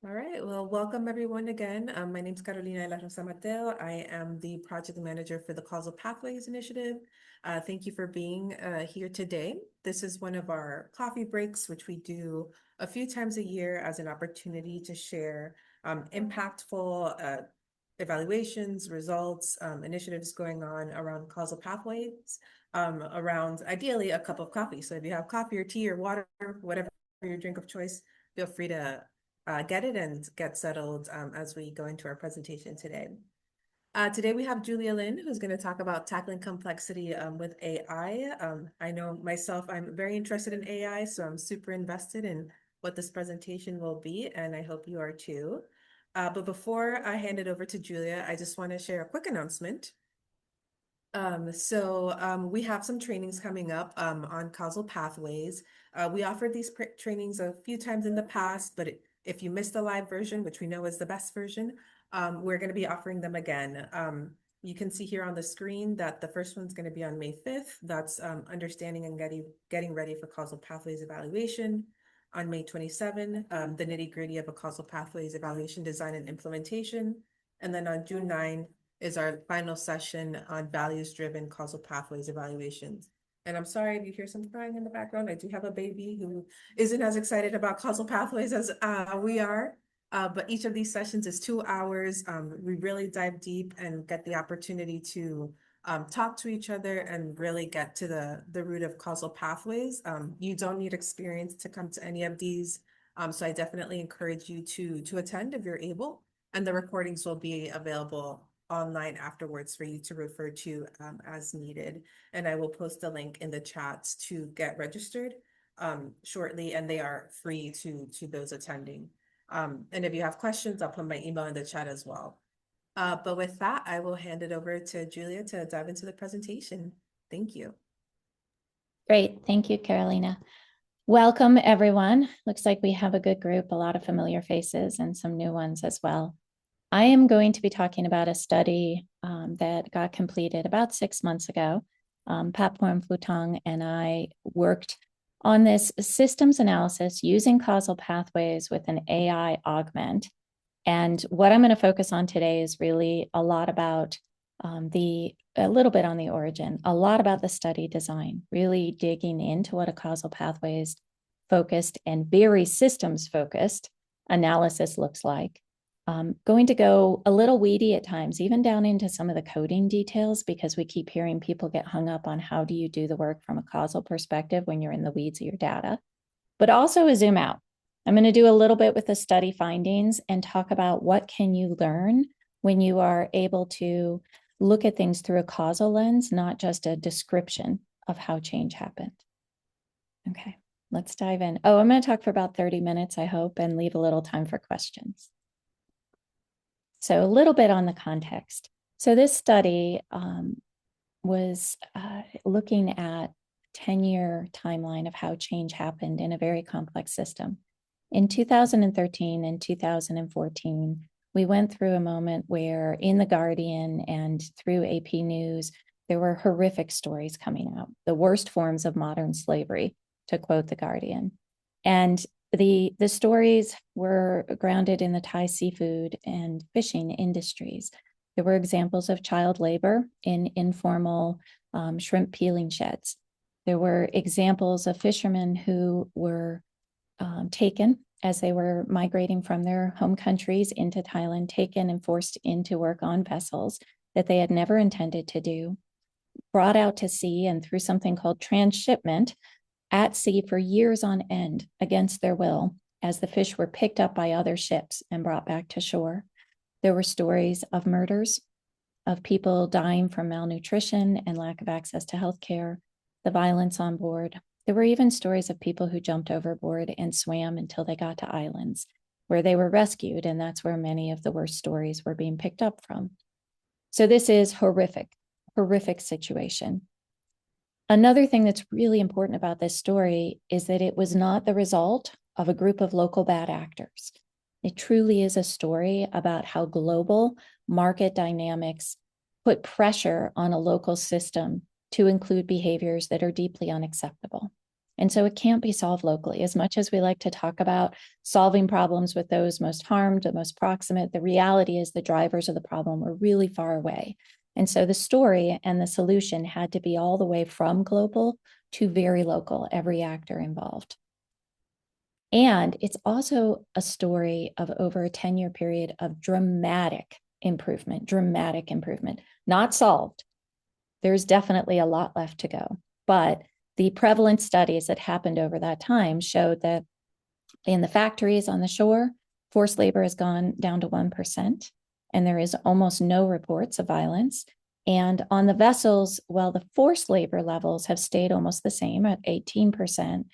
All right, well, welcome everyone again. My name is Carolina La Rosa Mateo. I am the project manager for the Causal Pathways Initiative. Thank you for being here today. This is one of our coffee breaks, which we do a few times a year as an opportunity to share impactful evaluations, results, initiatives going on around causal pathways, around ideally a cup of coffee. So if you have coffee or tea or water, whatever your drink of choice, feel free to get it and get settled as we go into our presentation today. Today we have Julia Lynn, who's going to talk about tackling complexity with AI. I know myself, I'm very interested in AI, so I'm super invested in what this presentation will be, and I hope you are too. But before I hand it over to Julia, I just want to share a quick announcement. We have some trainings coming up on causal pathways. We offered these trainings a few times in the past, but if you missed the live version, which we know is the best version, we're going to be offering them again. You can see here on the screen that the first one's going to be on May 5th. That's understanding and getting ready for causal pathways evaluation. On May 27, the nitty-gritty of a causal pathways evaluation design and implementation. And then on June 9, is our final session on values-driven causal pathways evaluations. And I'm sorry if you hear some crying in the background. I do have a baby who isn't as excited about causal pathways as we are. But each of these sessions is 2 hours. We really dive deep and get the opportunity to talk to each other and really get to the root of causal pathways. You don't need experience to come to any of these. So I definitely encourage you to attend if you're able. And the recordings will be available online afterwards for you to refer to as needed. And I will post a link in the chats to get registered shortly, and they are free to those attending. And if you have questions, I'll put my email in the chat as well. But with that, I will hand it over to Julia to dive into the presentation. Thank you. Great. Thank you, Carolina. Welcome, everyone. Looks like we have a good group, a lot of familiar faces and some new ones as well. I am going to be talking about a study that got completed about 6 months ago. Papua Futong and I worked on this systems analysis using causal pathways with an AI augment. And what I'm going to focus on today is really a lot about a little bit on the origin, a lot about the study design, really digging into what a causal pathways focused and very systems focused analysis looks like. Going to go a little weedy at times, even down into some of the coding details, because we keep hearing people get hung up on how do you do the work from a causal perspective when you're in the weeds of your data, but also a zoom out. I'm going to do a little bit with the study findings and talk about what can you learn when you are able to look at things through a causal lens, not just a description of how change happened. Okay, let's dive in. Oh, I'm going to talk for about 30 minutes, I hope, and leave a little time for questions. So a little bit on the context. So this study was looking at 10-year timeline of how change happened in a very complex system. In 2013 and 2014, we went through a moment where in The Guardian and through AP News, there were horrific stories coming out, the worst forms of modern slavery, to quote The Guardian. And the stories were grounded in the Thai seafood and fishing industries. There were examples of child labor in informal shrimp peeling sheds. There were examples of fishermen who were taken as they were migrating from their home countries into Thailand, taken and forced into work on vessels that they had never intended to do, brought out to sea and through something called transshipment, at sea for years on end against their will as the fish were picked up by other ships and brought back to shore. There were stories of murders, of people dying from malnutrition and lack of access to healthcare, the violence on board. There were even stories of people who jumped overboard and swam until they got to islands where they were rescued, and that's where many of the worst stories were being picked up from. So this is horrific situation. Another thing that's really important about this story is that it was not the result of a group of local bad actors. It truly is a story about how global market dynamics put pressure on a local system to include behaviors that are deeply unacceptable. And so it can't be solved locally. As much as we like to talk about solving problems with those most harmed, the most proximate, the reality is the drivers of the problem were really far away. And so the story and the solution had to be all the way from global to very local, every actor involved. And it's also a story of over a 10-year period of dramatic improvement, not solved. There's definitely a lot left to go. But the prevalent studies that happened over that time showed that in the factories on the shore, forced labor has gone down to 1%, and there is almost no reports of violence. And on the vessels, while the forced labor levels have stayed almost the same at 18%,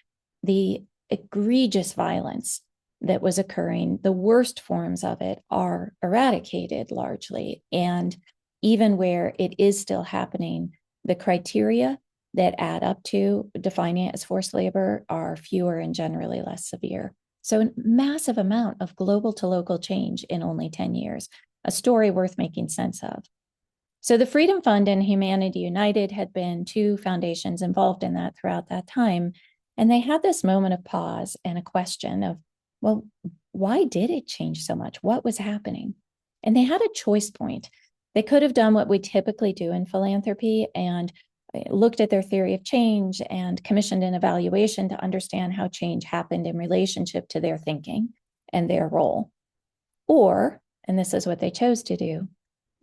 the egregious violence that was occurring, the worst forms of it are eradicated largely. And even where it is still happening, the criteria that add up to defining it as forced labor are fewer and generally less severe. So a massive amount of global to local change in only 10 years, a story worth making sense of. So the Freedom Fund and Humanity United had been two foundations involved in that throughout that time. And they had this moment of pause and a question of, well, why did it change so much? What was happening? And they had a choice point. They could have done what we typically do in philanthropy and looked at their theory of change and commissioned an evaluation to understand how change happened in relationship to their thinking and their role. Or, and this is what they chose to do,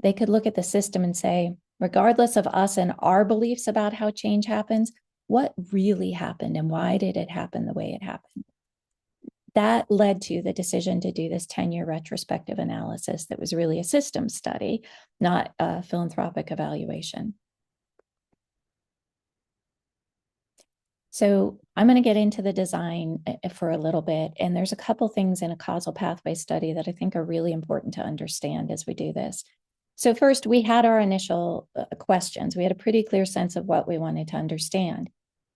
they could look at the system and say, regardless of us and our beliefs about how change happens, what really happened and why did it happen the way it happened? That led to the decision to do this 10-year retrospective analysis that was really a systems study, not a philanthropic evaluation. So I'm going to get into the design for a little bit, and there's a couple things in a causal pathway study that I think are really important to understand as we do this. So first, we had our initial questions. We had a pretty clear sense of what we wanted to understand,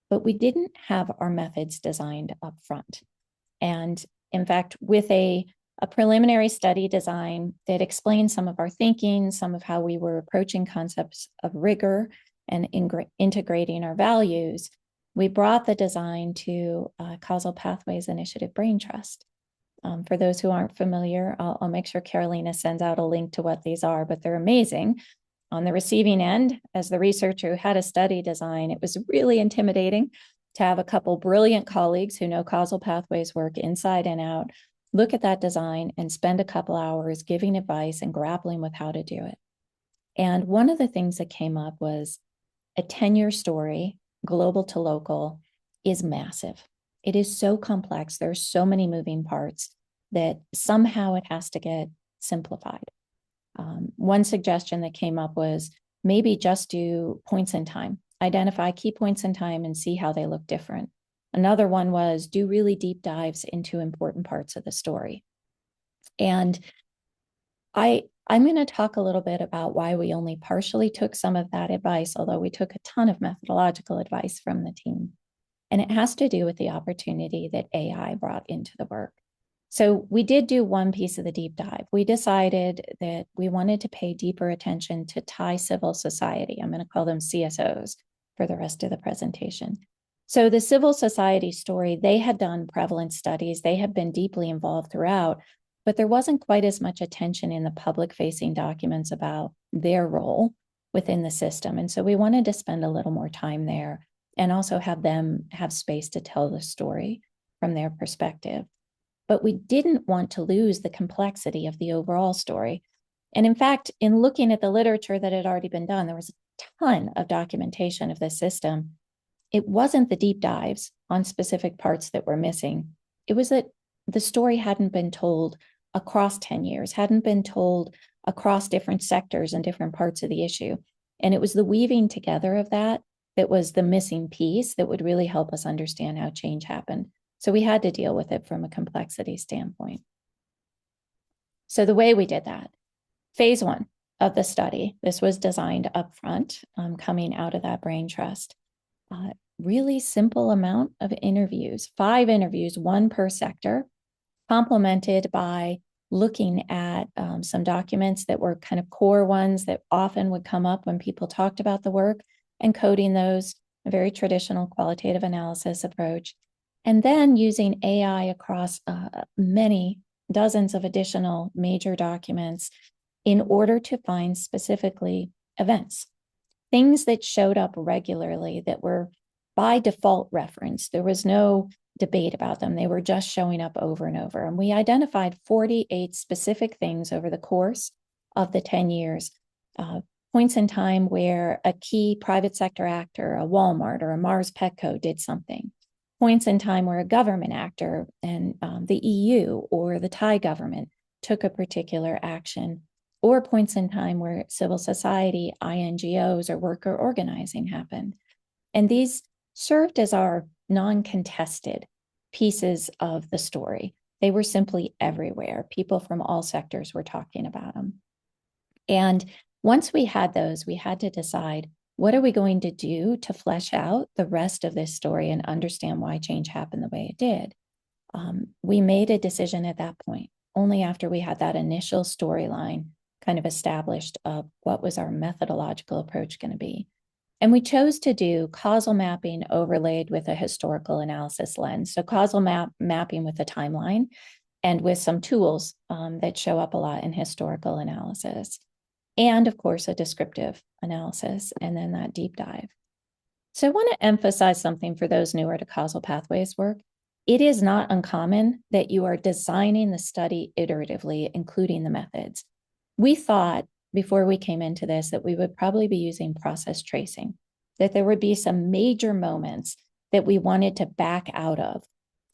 but we didn't have our methods designed up front. And in fact, with a preliminary study design that explained some of our thinking, some of how we were approaching concepts of rigor and integrating our values, we brought the design to Causal Pathways Initiative Brain Trust. For those who aren't familiar, I'll make sure Carolina sends out a link to what these are, but they're amazing. On the receiving end, as the researcher who had a study design, it was really intimidating to have a couple brilliant colleagues who know causal pathways work inside and out, look at that design and spend a couple hours giving advice and grappling with how to do it. And one of the things that came up was a 10-year story, global to local, is massive. It is so complex. There's so many moving parts that somehow it has to get simplified. One suggestion that came up was maybe just do points in time, identify key points in time and see how they look different. Another one was do really deep dives into important parts of the story. And I'm going to talk a little bit about why we only partially took some of that advice, although we took a ton of methodological advice from the team. And it has to do with the opportunity that AI brought into the work. So we did do one piece of the deep dive. We decided that we wanted to pay deeper attention to Thai civil society. I'm going to call them CSOs for the rest of the presentation. So the civil society story, they had done prevalence studies. They had been deeply involved throughout, but there wasn't quite as much attention in the public-facing documents about their role within the system. And so we wanted to spend a little more time there and also have them have space to tell the story from their perspective. But we didn't want to lose the complexity of the overall story. And in fact, in looking at the literature that had already been done, there was a ton of documentation of this system. It wasn't the deep dives on specific parts that were missing. It was that the story hadn't been told across 10 years, hadn't been told across different sectors and different parts of the issue. And it was the weaving together of that was the missing piece that would really help us understand how change happened. So we had to deal with it from a complexity standpoint. So the way we did that, phase one of the study, this was designed upfront, coming out of that brain trust. Really simple amount of interviews, 5 interviews, 1 per sector, complemented by looking at some documents that were kind of core ones that often would come up when people talked about the work and coding those, a very traditional qualitative analysis approach, and then using AI across many dozens of additional major documents in order to find specifically events, things that showed up regularly that were by default referenced. There was no debate about them. They were just showing up over and over. And we identified 48 specific things over the course of the 10 years, points in time where a key private sector actor, a Walmart or a Mars Petco, did something. Points in time where a government actor and the EU or the Thai government took a particular action, or points in time where civil society, INGOs, or worker organizing happened. And these served as our non-contested pieces of the story. They were simply everywhere. People from all sectors were talking about them. And once we had those, we had to decide, what are we going to do to flesh out the rest of this story and understand why change happened the way it did? We made a decision at that point, only after we had that initial storyline kind of established of what was our methodological approach going to be. And we chose to do causal mapping overlaid with a historical analysis lens. So causal mapping with a timeline and with some tools that show up a lot in historical analysis. And of course, a descriptive analysis, and then that deep dive. So I want to emphasize something for those newer to causal pathways work. It is not uncommon that you are designing the study iteratively, including the methods. We thought before we came into this that we would probably be using process tracing, that there would be some major moments that we wanted to back out of.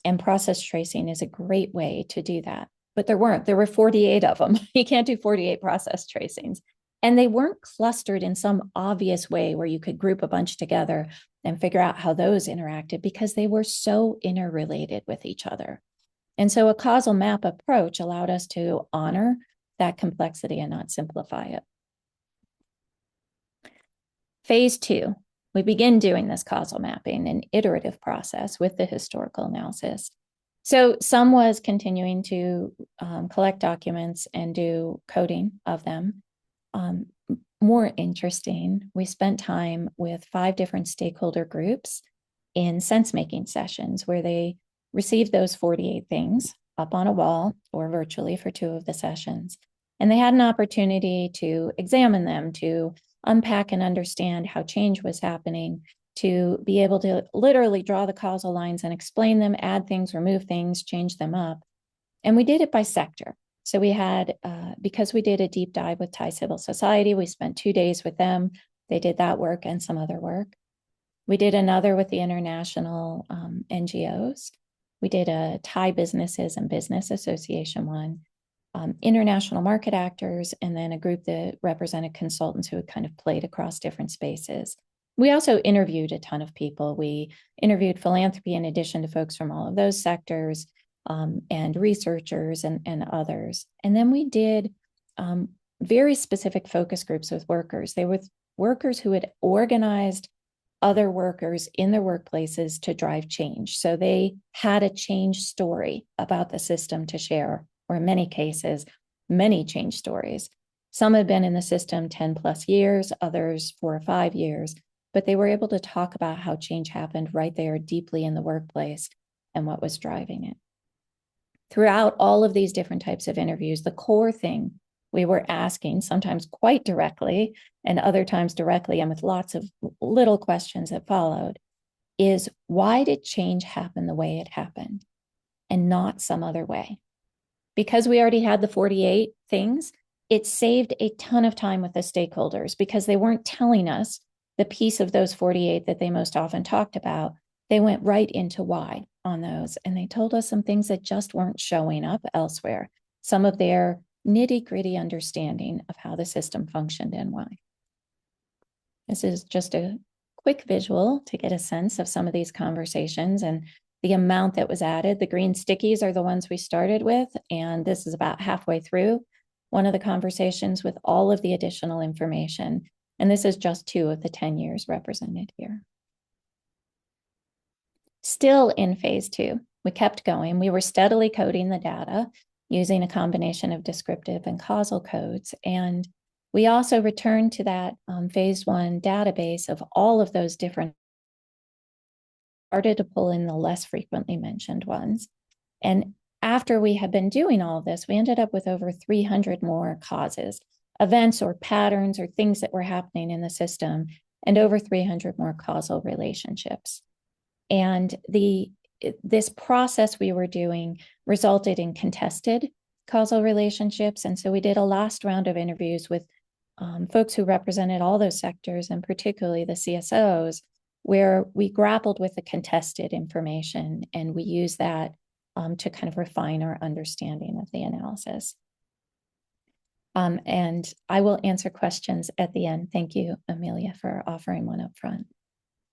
And process tracing is a great way to do that. But there weren't. There were 48 of them. You can't do 48 process tracings. And they weren't clustered in some obvious way where you could group a bunch together and figure out how those interacted, because they were so interrelated with each other. And so a causal map approach allowed us to honor that complexity and not simplify it. Phase 2, we begin doing this causal mapping, an iterative process with the historical analysis. So some was continuing to collect documents and do coding of them. More interesting, we spent time with 5 different stakeholder groups in sense-making sessions where they received those 48 things up on a wall or virtually for 2 of the sessions. And they had an opportunity to examine them, to unpack and understand how change was happening, to be able to literally draw the causal lines and explain them, add things, remove things, change them up. And we did it by sector. So we had, because we did a deep dive with Thai civil society, we spent 2 days with them. They did that work and some other work. We did another with the international NGOs. We did a Thai Businesses and Business Association one, international market actors, and then a group that represented consultants who had kind of played across different spaces. We also interviewed a ton of people. We interviewed philanthropy in addition to folks from all of those sectors, and researchers and others. And then we did very specific focus groups with workers. They were workers who had organized other workers in their workplaces to drive change. So they had a change story about the system to share, or in many cases, many change stories. Some had been in the system 10 plus years, others 4 or 5 years, but they were able to talk about how change happened right there deeply in the workplace and what was driving it. Throughout all of these different types of interviews, the core thing we were asking, sometimes quite directly and other times directly and with lots of little questions that followed, is why did change happen the way it happened and not some other way? Because we already had the 48 things, it saved a ton of time with the stakeholders because they weren't telling us the piece of those 48 that they most often talked about. They went right into why on those, and they told us some things that just weren't showing up elsewhere, some of their nitty-gritty understanding of how the system functioned and why. This is just a quick visual to get a sense of some of these conversations and the amount that was added. The green stickies are the ones we started with, and this is about halfway through one of the conversations with all of the additional information. And this is just 2 of the 10 years represented here. Still in phase 2, we kept going. We were steadily coding the data using a combination of descriptive and causal codes. And we also returned to that phase 1 database of all of those different started to pull in the less frequently mentioned ones. And after we had been doing all of this, we ended up with over 300 more causes, events or patterns or things that were happening in the system, and over 300 more causal relationships. And this process we were doing resulted in contested causal relationships. And so we did a last round of interviews with folks who represented all those sectors, and particularly the CSOs, where we grappled with the contested information, and we used that to kind of refine our understanding of the analysis. And I will answer questions at the end. Thank you, Amelia, for offering one up front.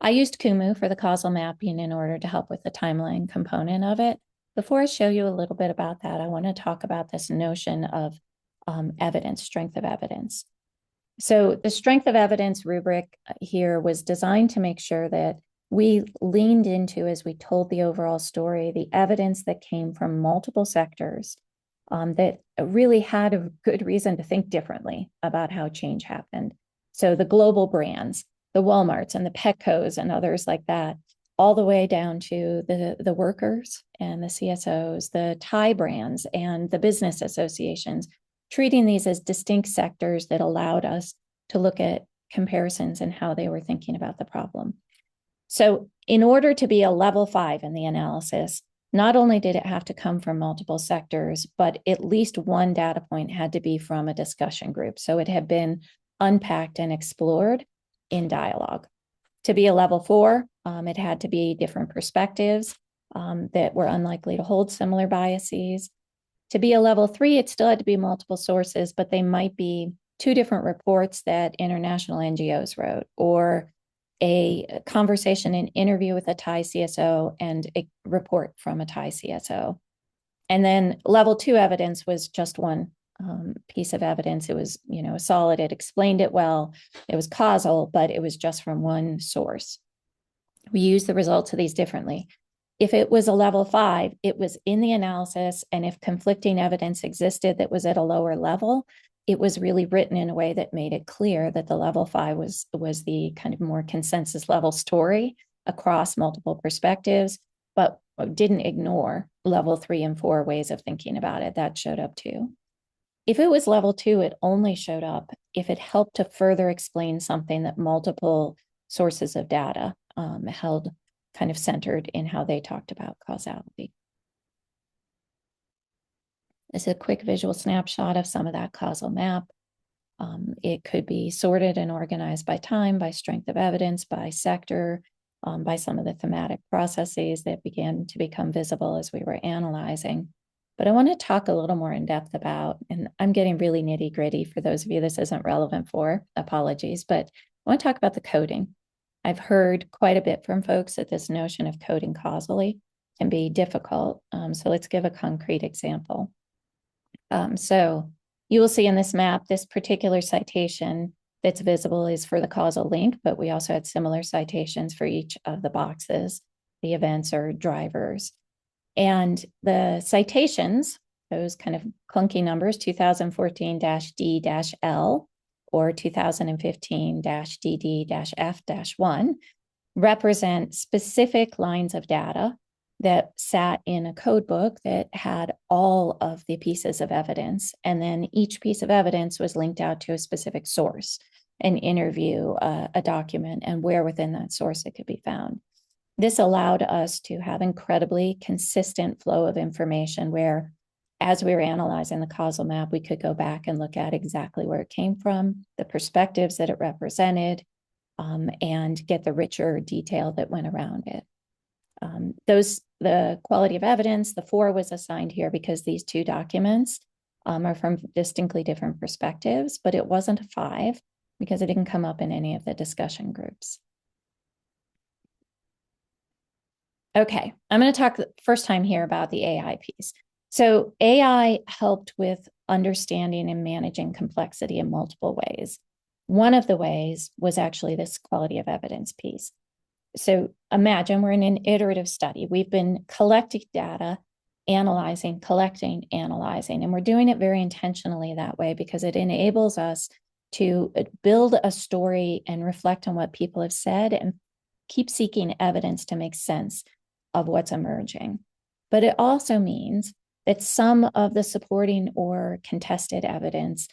I used Kumu for the causal mapping in order to help with the timeline component of it. Before I show you a little bit about that, I want to talk about this notion of evidence, strength of evidence. So the strength of evidence rubric here was designed to make sure that we leaned into, as we told the overall story, the evidence that came from multiple sectors that really had a good reason to think differently about how change happened. So the global brands, the Walmarts and the Petcos and others like that, all the way down to the workers and the CSOs, the Thai brands and the business associations, treating these as distinct sectors that allowed us to look at comparisons and how they were thinking about the problem. So in order to be a level 5 in the analysis, not only did it have to come from multiple sectors, but at least one data point had to be from a discussion group. So it had been unpacked and explored in dialogue. To be a level 4, it had to be different perspectives that were unlikely to hold similar biases. To be a level 3, it still had to be multiple sources, but they might be 2 different reports that international NGOs wrote, or a conversation, an interview with a Thai CSO and a report from a Thai CSO. And then level 2 evidence was just one piece of evidence. It was, solid, it explained it well, it was causal, but it was just from one source. We use the results of these differently. If it was a level 5, it was in the analysis, and if conflicting evidence existed that was at a lower level, it was really written in a way that made it clear that the level 5 was the kind of more consensus level story across multiple perspectives, but didn't ignore level 3 and 4 ways of thinking about it. That showed up too. If it was level 2, it only showed up if it helped to further explain something that multiple sources of data held kind of centered in how they talked about causality. This is a quick visual snapshot of some of that causal map. It could be sorted and organized by time, by strength of evidence, by sector, by some of the thematic processes that began to become visible as we were analyzing. But I want to talk a little more in depth about, and I'm getting really nitty gritty for those of you this isn't relevant for, apologies, but I want to talk about the coding. I've heard quite a bit from folks that this notion of coding causally can be difficult. So let's give a concrete example. So you will see in this map, this particular citation that's visible is for the causal link, but we also had similar citations for each of the boxes, the events or drivers. And the citations, those kind of clunky numbers, 2014-D-L or 2015-DD-F-1, represent specific lines of data that sat in a code book that had all of the pieces of evidence. And then each piece of evidence was linked out to a specific source, an interview, a document, and where within that source it could be found. This allowed us to have incredibly consistent flow of information where, as we were analyzing the causal map, we could go back and look at exactly where it came from, the perspectives that it represented, and get the richer detail that went around it. The quality of evidence, the 4 was assigned here because these 2 documents are from distinctly different perspectives, but it wasn't a 5 because it didn't come up in any of the discussion groups. Okay, I'm going to talk the first time here about the AI piece. So AI helped with understanding and managing complexity in multiple ways. One of the ways was actually this quality of evidence piece. So imagine we're in an iterative study. We've been collecting data, analyzing, collecting, analyzing, and we're doing it very intentionally that way because it enables us to build a story and reflect on what people have said and keep seeking evidence to make sense of what's emerging. But it also means that some of the supporting or contested evidence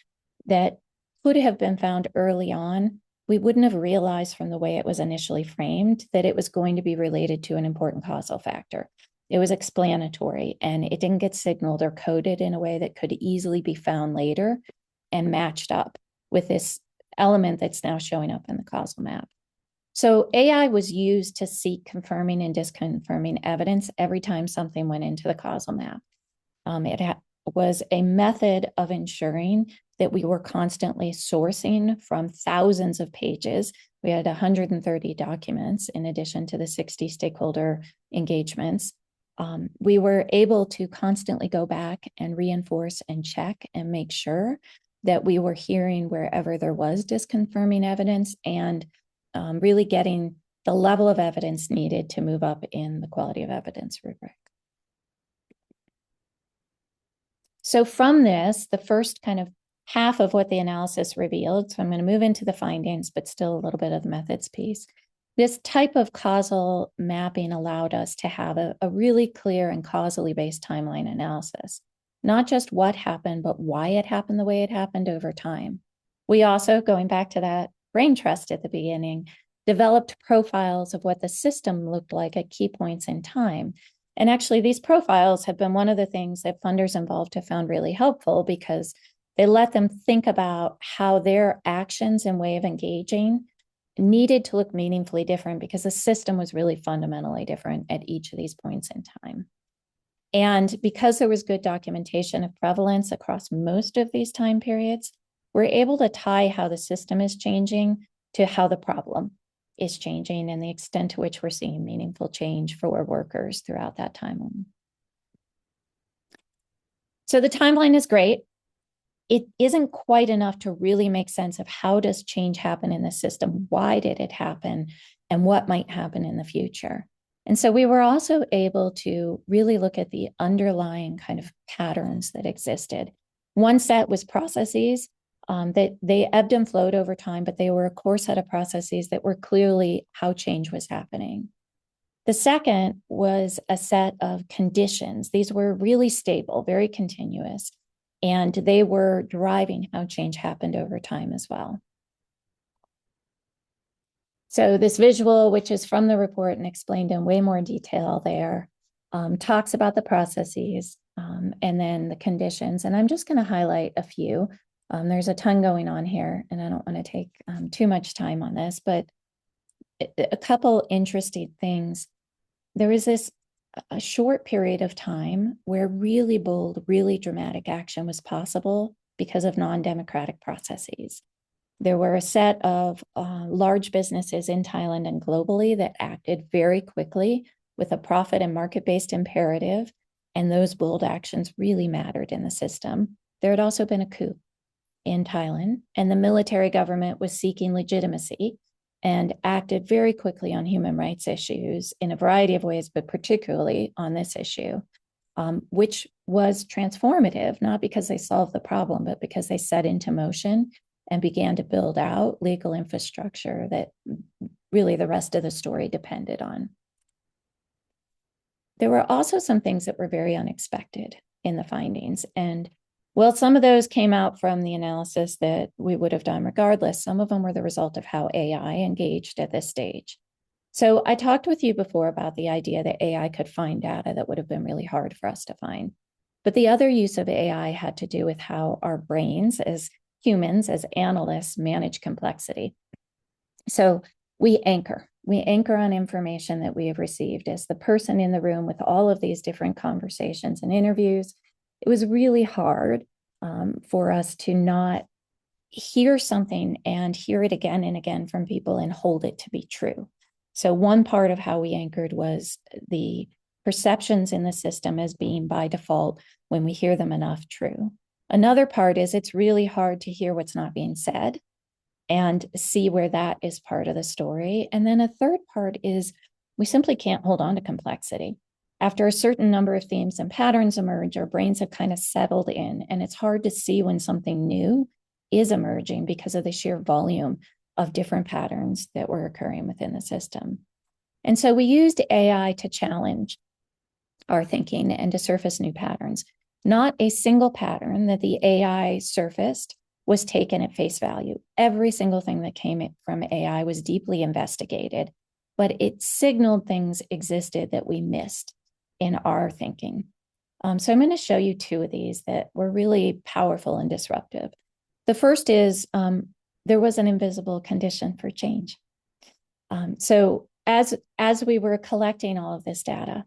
that could have been found early on, we wouldn't have realized from the way it was initially framed that it was going to be related to an important causal factor. It was explanatory, and it didn't get signaled or coded in a way that could easily be found later and matched up with this element that's now showing up in the causal map. So AI was used to seek confirming and disconfirming evidence every time something went into the causal map. It was a method of ensuring that we were constantly sourcing from thousands of pages. We had 130 documents in addition to the 60 stakeholder engagements. We were able to constantly go back and reinforce and check and make sure that we were hearing wherever there was disconfirming evidence and really getting the level of evidence needed to move up in the quality of evidence rubric. So from this, the first kind of half of what the analysis revealed, so I'm going to move into the findings, but still a little bit of the methods piece. This type of causal mapping allowed us to have a really clear and causally based timeline analysis, not just what happened, but why it happened the way it happened over time. We also, going back to that brain trust at the beginning, developed profiles of what the system looked like at key points in time. And actually, these profiles have been one of the things that funders involved have found really helpful because they let them think about how their actions and way of engaging needed to look meaningfully different because the system was really fundamentally different at each of these points in time. And because there was good documentation of prevalence across most of these time periods, we're able to tie how the system is changing to how the problem is changing and the extent to which we're seeing meaningful change for workers throughout that timeline. So the timeline is great. It isn't quite enough to really make sense of how does change happen in the system, why did it happen, and what might happen in the future. And so we were also able to really look at the underlying kind of patterns that existed. One set was processes that they ebbed and flowed over time, but they were a core set of processes that were clearly how change was happening. The second was a set of conditions. These were really stable, very continuous, and they were driving how change happened over time as well. So this visual, which is from the report and explained in way more detail there, talks about the processes and then the conditions. And I'm just going to highlight a few. There's a ton going on here, and I don't want to take too much time on this, but a couple interesting things. There was a short period of time where really bold, really dramatic action was possible because of non-democratic processes. There were a set of large businesses in Thailand and globally that acted very quickly with a profit and market-based imperative, and those bold actions really mattered in the system. There had also been a coup in Thailand, and the military government was seeking legitimacy and acted very quickly on human rights issues in a variety of ways, but particularly on this issue, which was transformative, not because they solved the problem, but because they set into motion and began to build out legal infrastructure that really the rest of the story depended on. There were also some things that were very unexpected in the findings. And well, some of those came out from the analysis that we would have done regardless. Some of them were the result of how AI engaged at this stage. So I talked with you before about the idea that AI could find data that would have been really hard for us to find. But the other use of AI had to do with how our brains as humans, as analysts, manage complexity. So we anchor on information that we have received as the person in the room with all of these different conversations and interviews. It was really hard for us to not hear something and hear it again and again from people and hold it to be true. So one part of how we anchored was the perceptions in the system as being by default, when we hear them enough, true. Another part is it's really hard to hear what's not being said and see where that is part of the story. And then a third part is we simply can't hold on to complexity. After a certain number of themes and patterns emerge, our brains have kind of settled in, and it's hard to see when something new is emerging because of the sheer volume of different patterns that were occurring within the system. And so we used AI to challenge our thinking and to surface new patterns. Not a single pattern that the AI surfaced was taken at face value. Every single thing that came from AI was deeply investigated, but it signaled things existed that we missed in our thinking. So I'm going to show you two of these that were really powerful and disruptive. The first is there was an invisible condition for change. So as we were collecting all of this data,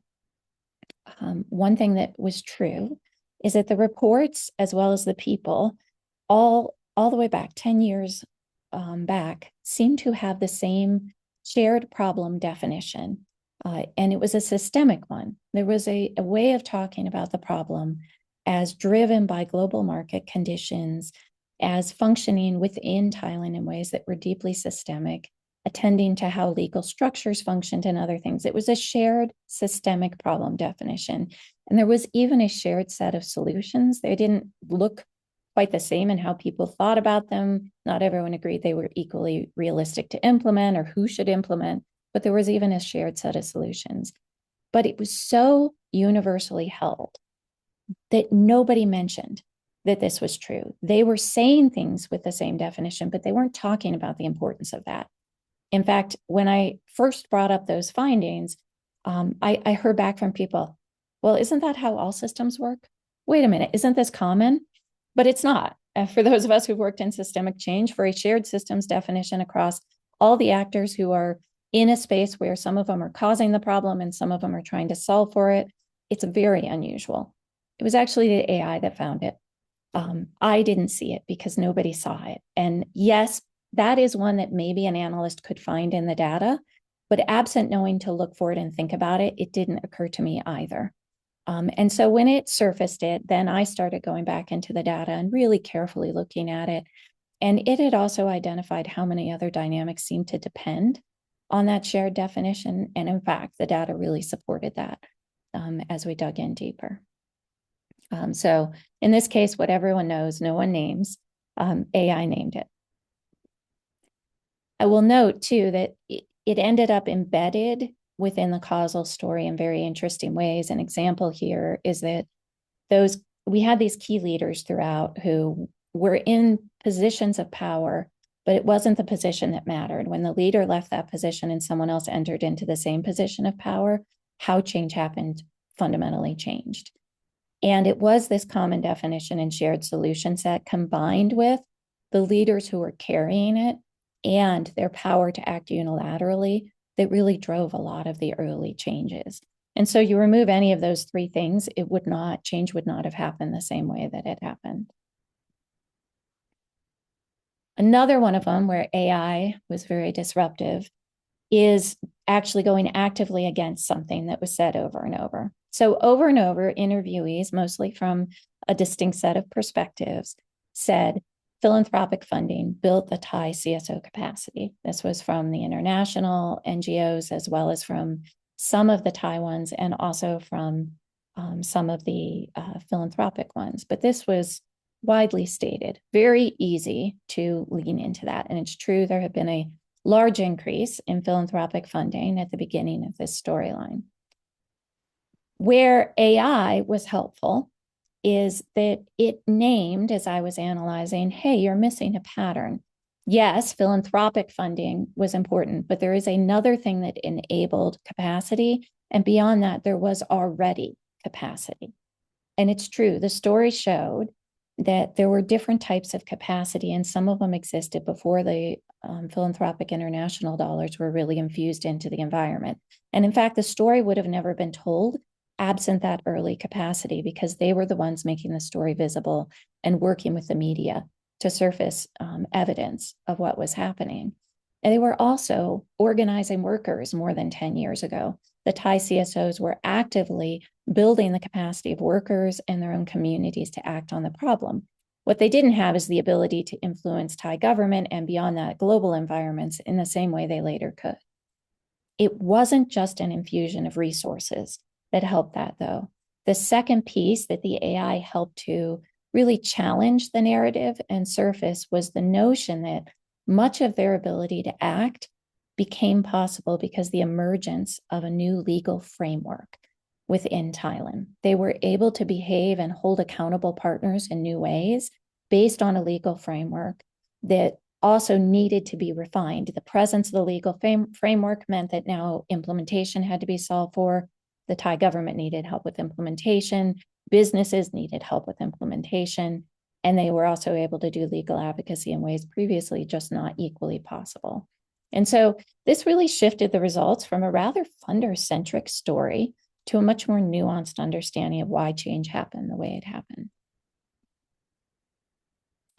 one thing that was true is that the reports, as well as the people, all the way back 10 years back, seem to have the same shared problem definition. And it was a systemic one. There was a way of talking about the problem as driven by global market conditions, as functioning within Thailand in ways that were deeply systemic, attending to how legal structures functioned and other things. It was a shared systemic problem definition. And there was even a shared set of solutions. They didn't look quite the same in how people thought about them. Not everyone agreed they were equally realistic to implement or who should implement, but there was even a shared set of solutions. But it was so universally held that nobody mentioned that this was true. They were saying things with the same definition, but they weren't talking about the importance of that. In fact, when I first brought up those findings, I heard back from people, well, isn't that how all systems work? Wait a minute, isn't this common? But it's not. For those of us who've worked in systemic change, for a shared systems definition across all the actors who are in a space where some of them are causing the problem and some of them are trying to solve for it, it's very unusual. It was actually the AI that found it. I didn't see it because nobody saw it. And yes, that is one that maybe an analyst could find in the data, but absent knowing to look for it and think about it, it didn't occur to me either. And so when it surfaced it, then I started going back into the data and really carefully looking at it. And it had also identified how many other dynamics seem to depend on that shared definition. And in fact, the data really supported that as we dug in deeper. So in this case, what everyone knows, no one names, AI named it. I will note too that it ended up embedded within the causal story in very interesting ways. An example here is that we had these key leaders throughout who were in positions of power, but it wasn't the position that mattered. When the leader left that position and someone else entered into the same position of power, how change happened fundamentally changed. And it was this common definition and shared solution set combined with the leaders who were carrying it and their power to act unilaterally that really drove a lot of the early changes. And so you remove any of those three things, change would not have happened the same way that it happened. Another one of them where AI was very disruptive is actually going actively against something that was said over and over. So over and over, interviewees, mostly from a distinct set of perspectives, said philanthropic funding built the Thai CSO capacity. This was from the international NGOs, as well as from some of the Thai ones, and also from some of the philanthropic ones. But this was widely stated, very easy to lean into that. And it's true, there had been a large increase in philanthropic funding at the beginning of this storyline. Where AI was helpful is that it named, as I was analyzing, hey, you're missing a pattern. Yes, philanthropic funding was important, but there is another thing that enabled capacity. And beyond that, there was already capacity. And it's true, the story showed that there were different types of capacity, and some of them existed before the philanthropic international dollars were really infused into the environment. And in fact, the story would have never been told absent that early capacity, because they were the ones making the story visible and working with the media to surface evidence of what was happening. And they were also organizing workers more than 10 years ago. The Thai CSOs were actively building the capacity of workers and their own communities to act on the problem. What they didn't have is the ability to influence Thai government and beyond that, global environments in the same way they later could. It wasn't just an infusion of resources that helped that, though. The second piece that the AI helped to really challenge the narrative and surface was the notion that much of their ability to act became possible because the emergence of a new legal framework within Thailand. They were able to behave and hold accountable partners in new ways based on a legal framework that also needed to be refined. The presence of the legal framework meant that now implementation had to be solved for. The Thai government needed help with implementation. Businesses needed help with implementation. And they were also able to do legal advocacy in ways previously just not equally possible. And so this really shifted the results from a rather funder-centric story to a much more nuanced understanding of why change happened the way it happened.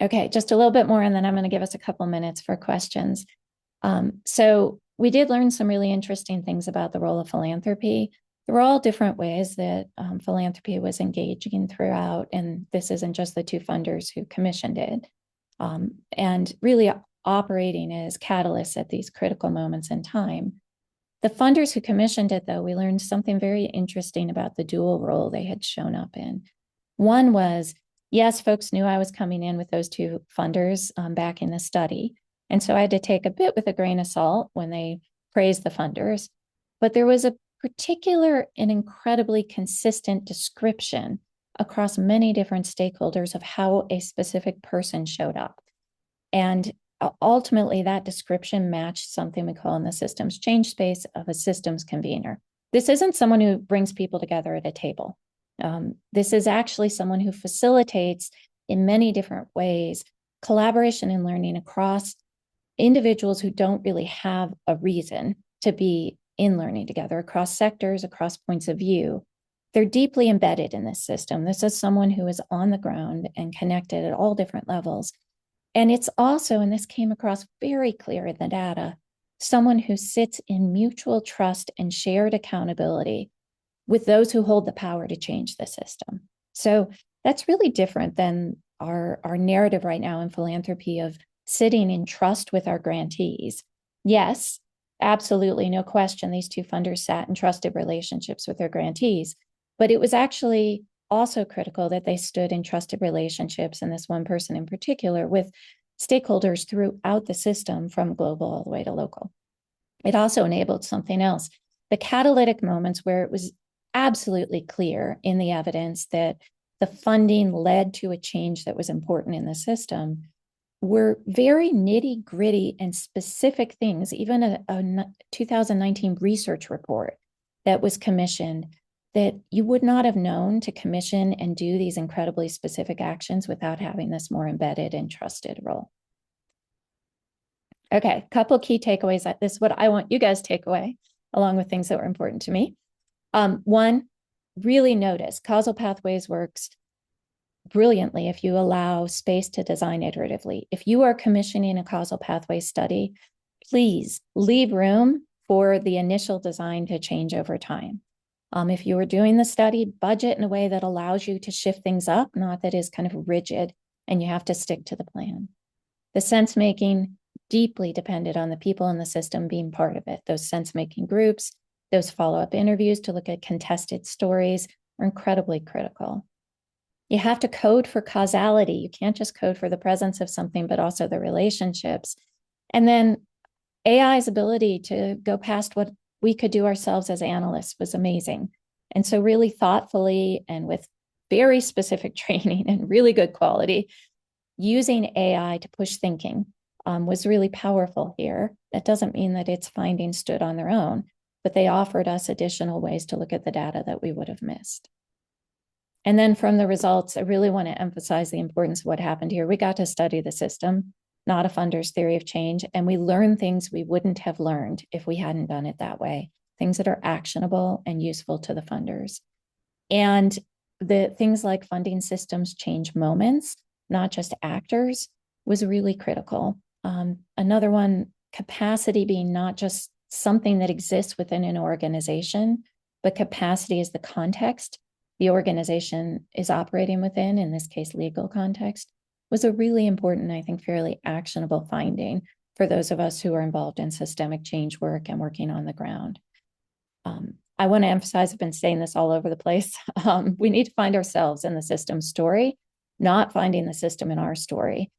Okay, just a little bit more, and then I'm going to give us a couple minutes for questions. So we did learn some really interesting things about the role of philanthropy. There were all different ways that philanthropy was engaging throughout, and this isn't just the two funders who commissioned it, and really operating as catalysts at these critical moments in time. The funders who commissioned it, though, we learned something very interesting about the dual role they had shown up in. One was, yes, folks knew I was coming in with those two funders back in the study. And so I had to take a bit with a grain of salt when they praised the funders. But there was a particular and incredibly consistent description across many different stakeholders of how a specific person showed up. And ultimately, that description matched something we call in the systems change space of a systems convener. This isn't someone who brings people together at a table. This is actually someone who facilitates in many different ways collaboration and learning across individuals who don't really have a reason to be in learning together, across sectors, across points of view. They're deeply embedded in this system. This is someone who is on the ground and connected at all different levels. And it's also, and this came across very clear in the data, someone who sits in mutual trust and shared accountability with those who hold the power to change the system. So that's really different than our narrative right now in philanthropy of sitting in trust with our grantees. Yes, absolutely, no question, these two funders sat in trusted relationships with their grantees, but it was actually also critical that they stood in trusted relationships, and this one person in particular, with stakeholders throughout the system from global all the way to local. It also enabled something else, the catalytic moments where it was absolutely clear in the evidence that the funding led to a change that was important in the system were very nitty gritty and specific things. Even a 2019 research report that was commissioned that you would not have known to commission and do these incredibly specific actions without having this more embedded and trusted role. Okay, couple key takeaways. This is what I want you guys to take away, along with things that were important to me. One, really notice causal pathways works brilliantly if you allow space to design iteratively. If you are commissioning a causal pathway study, please leave room for the initial design to change over time. If you are doing the study, budget in a way that allows you to shift things up, not that is kind of rigid and you have to stick to the plan. The sense making deeply depended on the people in the system being part of it. Those sense making groups, those follow-up interviews to look at contested stories are incredibly critical. You have to code for causality. You can't just code for the presence of something, but also the relationships. And then AI's ability to go past what we could do ourselves as analysts was amazing. And so really thoughtfully and with very specific training and really good quality, using AI to push thinking was really powerful here. That doesn't mean that its findings stood on their own, but they offered us additional ways to look at the data that we would have missed. And then from the results, I really want to emphasize the importance of what happened here. We got to study the system, not a funder's theory of change, and we learned things we wouldn't have learned if we hadn't done it that way, things that are actionable and useful to the funders. And the things like funding systems change moments, not just actors, was really critical. Another one, capacity being not just something that exists within an organization, but capacity is the context the organization is operating within, in this case, legal context, was a really important, I think, fairly actionable finding for those of us who are involved in systemic change work and working on the ground. I want to emphasize, I've been saying this all over the place, we need to find ourselves in the system story, not finding the system in our story.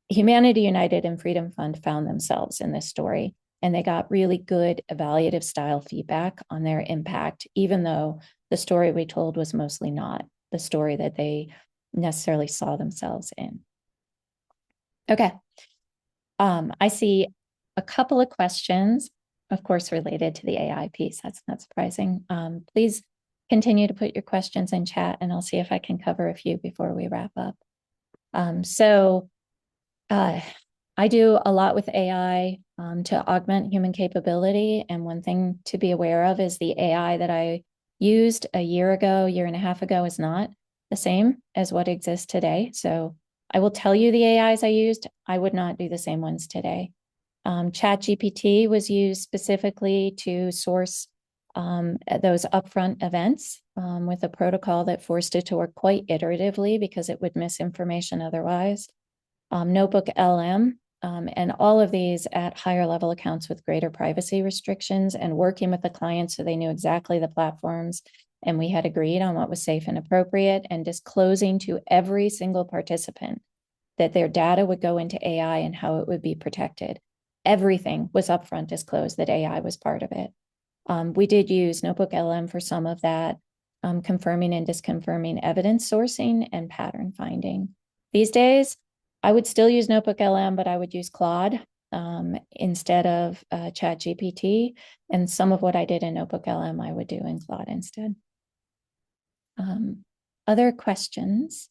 Humanity United and Freedom Fund found themselves in this story. and they got really good evaluative style feedback on their impact, even though the story we told was mostly not the story that they necessarily saw themselves in. Okay. I see a couple of questions, of course, related to the AI piece. That's not surprising. Please continue to put your questions in chat, and I'll see if I can cover a few before we wrap up. I do a lot with AI to augment human capability. And one thing to be aware of is the AI that I used a year and a half ago is not the same as what exists today. So I will tell you the AIs I used. I would not do the same ones today. ChatGPT was used specifically to source those upfront events with a protocol that forced it to work quite iteratively because it would miss information otherwise. Notebook LM, and all of these at higher level accounts with greater privacy restrictions and working with the clients so they knew exactly the platforms and we had agreed on what was safe and appropriate, and disclosing to every single participant that their data would go into AI and how it would be protected. Everything was upfront disclosed that AI was part of it. We did use Notebook LM for some of that, confirming and disconfirming evidence sourcing and pattern finding. These days, I would still use Notebook LM, but I would use Claude instead of ChatGPT. And some of what I did in Notebook LM, I would do in Claude instead. Other questions?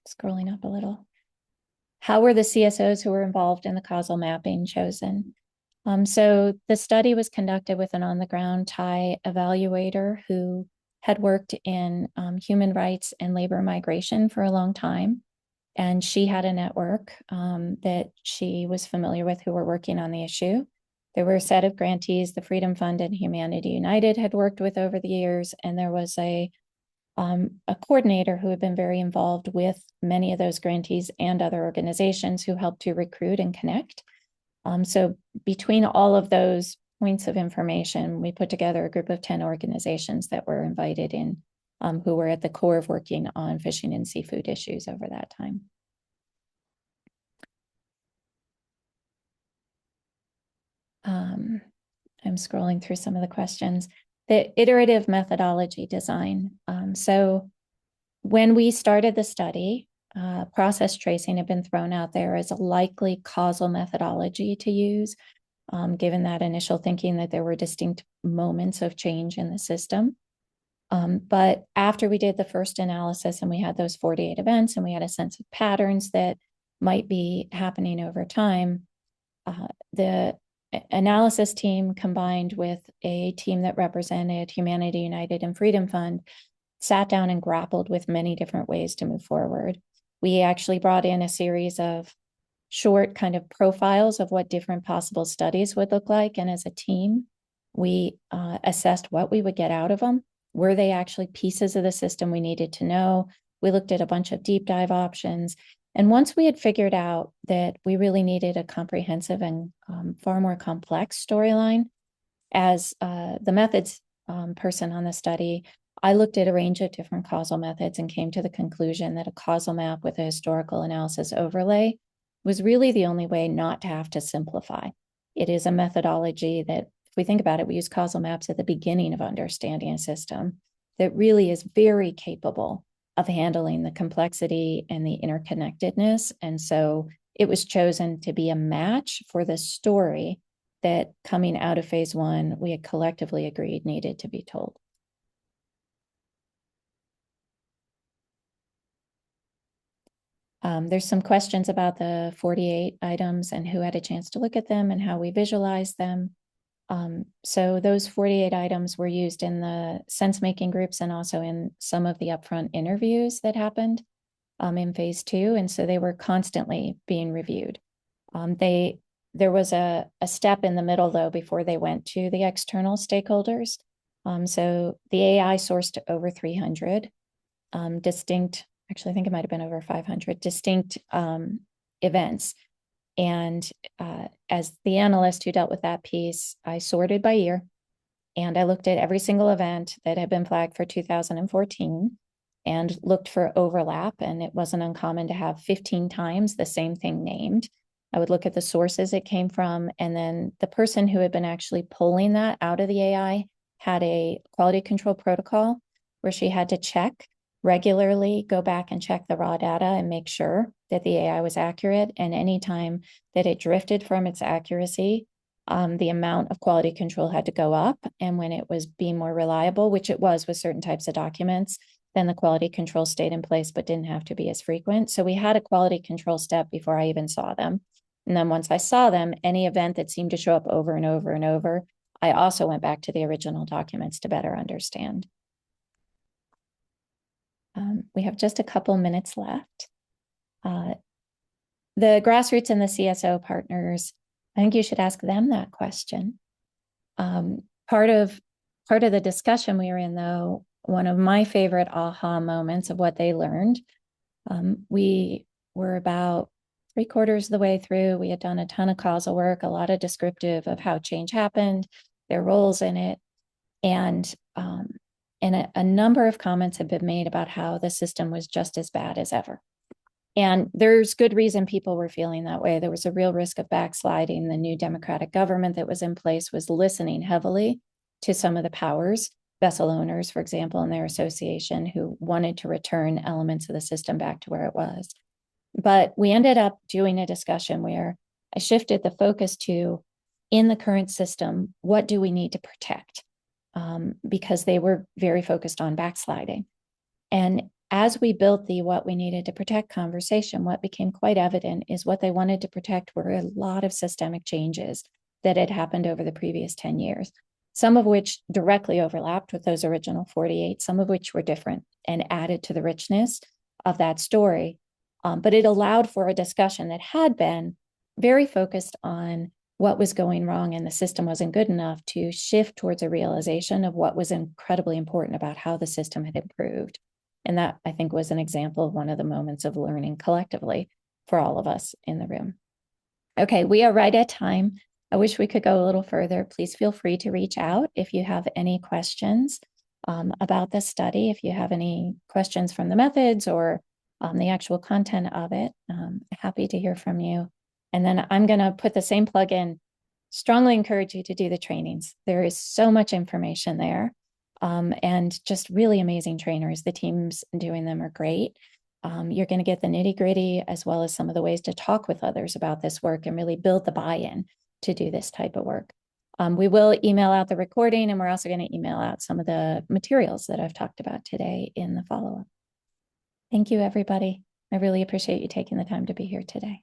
Scrolling up a little. How were the CSOs who were involved in the causal mapping chosen? So the study was conducted with an on-the-ground Thai evaluator who had worked in human rights and labor migration for a long time. And she had a network that she was familiar with who were working on the issue. There were a set of grantees the Freedom Fund and Humanity United had worked with over the years, and there was a coordinator who had been very involved with many of those grantees and other organizations who helped to recruit and connect. So between all of those points of information, we put together a group of 10 organizations that were invited in, who were at the core of working on fishing and seafood issues over that time. I'm scrolling through some of the questions. The iterative methodology design. So when we started the study, process tracing had been thrown out there as a likely causal methodology to use, given that initial thinking that there were distinct moments of change in the system. But after we did the first analysis and we had those 48 events and we had a sense of patterns that might be happening over time, the analysis team combined with a team that represented Humanity United and Freedom Fund sat down and grappled with many different ways to move forward. We actually brought in a series of short kind of profiles of what different possible studies would look like. And as a team, we assessed what we would get out of them. Were they actually pieces of the system we needed to know? We looked at a bunch of deep dive options. And once we had figured out that we really needed a comprehensive and far more complex storyline, as the methods person on the study, I looked at a range of different causal methods and came to the conclusion that a causal map with a historical analysis overlay was really the only way not to have to simplify. It is a methodology that, if we think about it, we use causal maps at the beginning of understanding a system that really is very capable of handling the complexity and the interconnectedness. And so it was chosen to be a match for the story that coming out of phase one, we had collectively agreed needed to be told. There's some questions about the 48 items and who had a chance to look at them and how we visualized them. So those 48 items were used in the sense-making groups and also in some of the upfront interviews that happened in phase two. And so they were constantly being reviewed. There was a step in the middle, though, before they went to the external stakeholders. So the AI sourced over 300 distinct, actually, I think it might have been over 500 distinct events. And as the analyst who dealt with that piece, I sorted by year and I looked at every single event that had been flagged for 2014. and looked for overlap. And it wasn't uncommon to have 15 times the same thing named. I would look at the sources it came from. And then the person who had been actually pulling that out of the AI had a quality control protocol where she had to check regularly, go back and check the raw data and make sure that the AI was accurate. And anytime that it drifted from its accuracy, the amount of quality control had to go up. And when it was being more reliable, which it was with certain types of documents, then the quality control stayed in place, but didn't have to be as frequent. So we had a quality control step before I even saw them. And then once I saw them, any event that seemed to show up over and over and over, I also went back to the original documents to better understand. We have just a couple minutes left. The grassroots and the CSO partners, I think you should ask them that question. Part of the discussion we were in, though, one of my favorite aha moments of what they learned, we were about 3/4 of the way through. We had done a ton of causal work, a lot of descriptive of how change happened, their roles in it, and a number of comments have been made about how the system was just as bad as ever. And there's good reason people were feeling that way. There was a real risk of backsliding. The new democratic government that was in place was listening heavily to some of the powers, vessel owners, for example, in their association, who wanted to return elements of the system back to where it was. But we ended up doing a discussion where I shifted the focus to, in the current system, what do we need to protect? Because they were very focused on backsliding. And as we built the what we needed to protect conversation, what became quite evident is what they wanted to protect were a lot of systemic changes that had happened over the previous 10 years, some of which directly overlapped with those original 48, some of which were different and added to the richness of that story. But it allowed for a discussion that had been very focused on what was going wrong and the system wasn't good enough, to shift towards a realization of what was incredibly important about how the system had improved. And that, I think, was an example of one of the moments of learning collectively for all of us in the room. Okay, we are right at time. I wish we could go a little further. Please feel free to reach out if you have any questions about this study, if you have any questions from the methods or the actual content of it. Happy to hear from you. And then I'm going to put the same plug in. Strongly encourage you to do the trainings. There is so much information there, and just really amazing trainers. The teams doing them are great. You're going to get the nitty gritty as well as some of the ways to talk with others about this work and really build the buy-in to do this type of work. We will email out the recording, and we're also going to email out some of the materials that I've talked about today in the follow-up. Thank you, everybody. I really appreciate you taking the time to be here today.